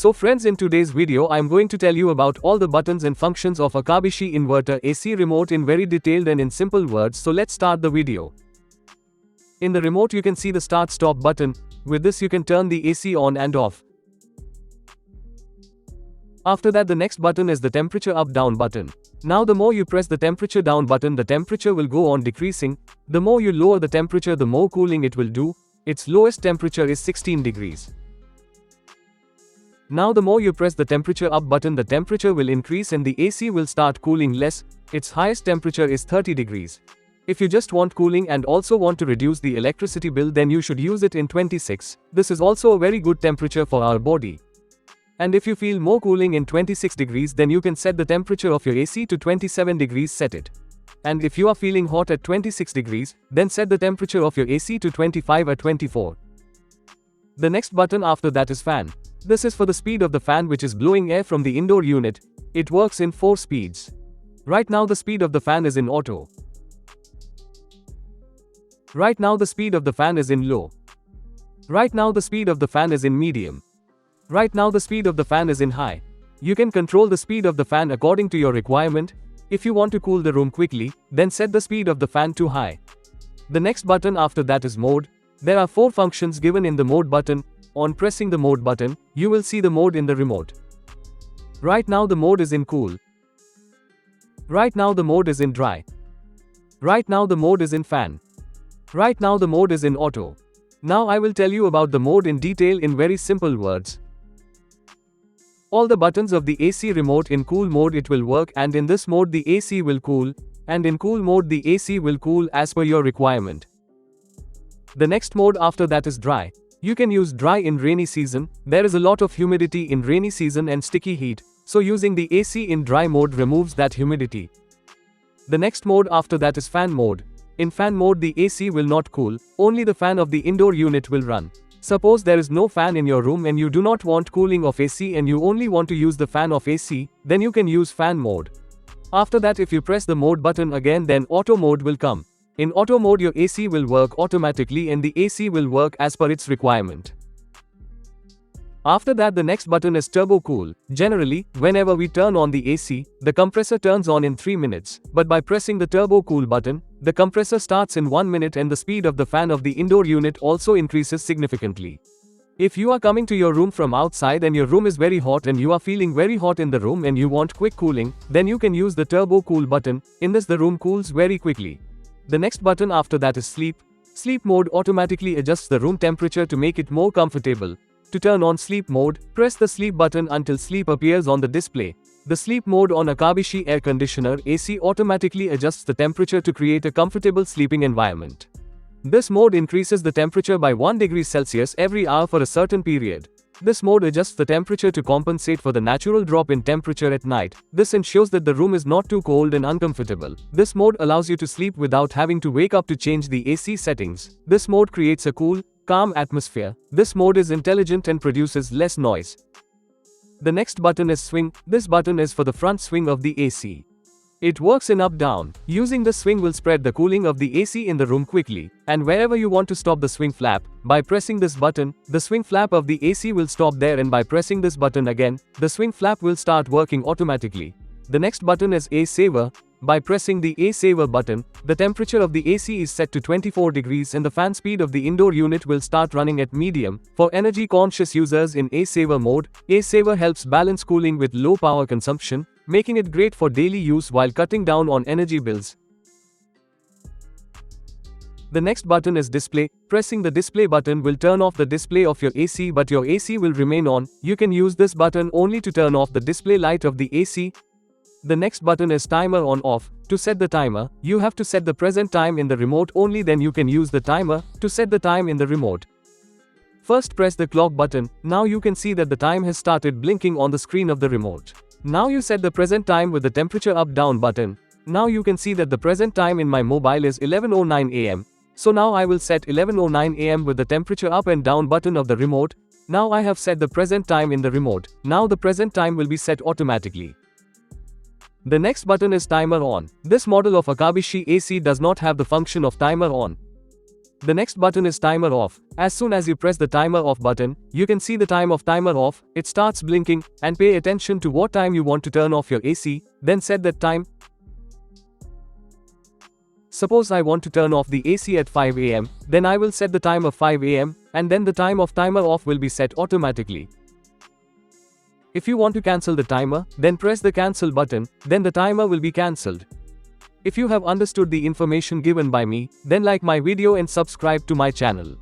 So friends, in today's video I am going to tell you about all the buttons and functions of Akabishi inverter AC remote in very detailed and in simple words, so let's start the video. In the remote you can see the start stop button. With this you can turn the AC on and off. After that the next button is the temperature up down button. Now the more you press the temperature down button, the temperature will go on decreasing. The more you lower the temperature, the more cooling it will do. Its lowest temperature is 16 degrees. Now the more you press the temperature up button, the temperature will increase and the AC will start cooling less. Its highest temperature is 30 degrees. If you just want cooling and also want to reduce the electricity bill, then you should use it in 26. This is also a very good temperature for our body. And if you feel more cooling in 26 degrees, then you can set the temperature of your AC to 27 degrees, set it. And if you are feeling hot at 26 degrees, then set the temperature of your AC to 25 or 24. The next button after that is fan. This is for the speed of the fan which is blowing air from the indoor unit. It works in 4 speeds. Right now the speed of the fan is in auto. Right now the speed of the fan is in low. Right now the speed of the fan is in medium. Right now the speed of the fan is in high. You can control the speed of the fan according to your requirement. If you want to cool the room quickly, then set the speed of the fan to high. The next button after that is mode. There are 4 functions given in the mode button. On pressing the mode button, you will see the mode in the remote. Right now the mode is in cool. Right now the mode is in dry. Right now the mode is in fan. Right now the mode is in auto. Now I will tell you about the mode in detail in very simple words. All the buttons of the AC remote in cool mode it will work, and in this mode the AC will cool, and in cool mode the AC will cool as per your requirement. The next mode after that is dry. You can use dry in rainy season. There is a lot of humidity in rainy season and sticky heat, so using the AC in dry mode removes that humidity. The next mode after that is fan mode. In fan mode the AC will not cool, only the fan of the indoor unit will run. Suppose there is no fan in your room and you do not want cooling of AC and you only want to use the fan of AC, then you can use fan mode. After that if you press the mode button again, then auto mode will come. In auto mode your AC will work automatically and the AC will work as per its requirement. After that the next button is turbo cool. Generally, whenever we turn on the AC, the compressor turns on in 3 minutes, but by pressing the turbo cool button, the compressor starts in 1 minute and the speed of the fan of the indoor unit also increases significantly. If you are coming to your room from outside and your room is very hot and you are feeling very hot in the room and you want quick cooling, then you can use the turbo cool button. In this the room cools very quickly. The next button after that is sleep. Sleep mode automatically adjusts the room temperature to make it more comfortable. To turn on sleep mode, press the sleep button until sleep appears on the display. The sleep mode on Akabishi Air Conditioner AC automatically adjusts the temperature to create a comfortable sleeping environment. This mode increases the temperature by 1 degree Celsius every hour for a certain period. This mode adjusts the temperature to compensate for the natural drop in temperature at night. This ensures that the room is not too cold and uncomfortable. This mode allows you to sleep without having to wake up to change the AC settings. This mode creates a cool, calm atmosphere. This mode is intelligent and produces less noise. The next button is swing. This button is for the front swing of the AC. It works in up-down. Using the swing will spread the cooling of the AC in the room quickly, and wherever you want to stop the swing flap, by pressing this button, the swing flap of the AC will stop there, and by pressing this button again, the swing flap will start working automatically. The next button is AC Saver. By pressing the AC Saver button, the temperature of the AC is set to 24 degrees and the fan speed of the indoor unit will start running at medium. For energy-conscious users in AC Saver mode, AC Saver helps balance cooling with low power consumption, making it great for daily use while cutting down on energy bills. The next button is display. Pressing the display button will turn off the display of your AC, but your AC will remain on. You can use this button only to turn off the display light of the AC. The next button is timer on off. To set the timer, you have to set the present time in the remote, only then you can use the timer to set the time in the remote. First press the clock button. Now you can see that the time has started blinking on the screen of the remote. Now you set the present time with the temperature up down button. Now you can see that the present time in my mobile is 11:09 AM. So now I will set 11:09 AM with the temperature up and down button of the remote. Now I have set the present time in the remote. Now the present time will be set automatically. The next button is timer on. This model of Akabishi AC does not have the function of timer on. The next button is timer off. As soon as you press the timer off button, you can see the time of timer off, it starts blinking, and pay attention to what time you want to turn off your AC, then set that time. Suppose I want to turn off the AC at 5 am, then I will set the time of 5 am, and then the time of timer off will be set automatically. If you want to cancel the timer, then press the cancel button, then the timer will be cancelled. If you have understood the information given by me, then like my video and subscribe to my channel.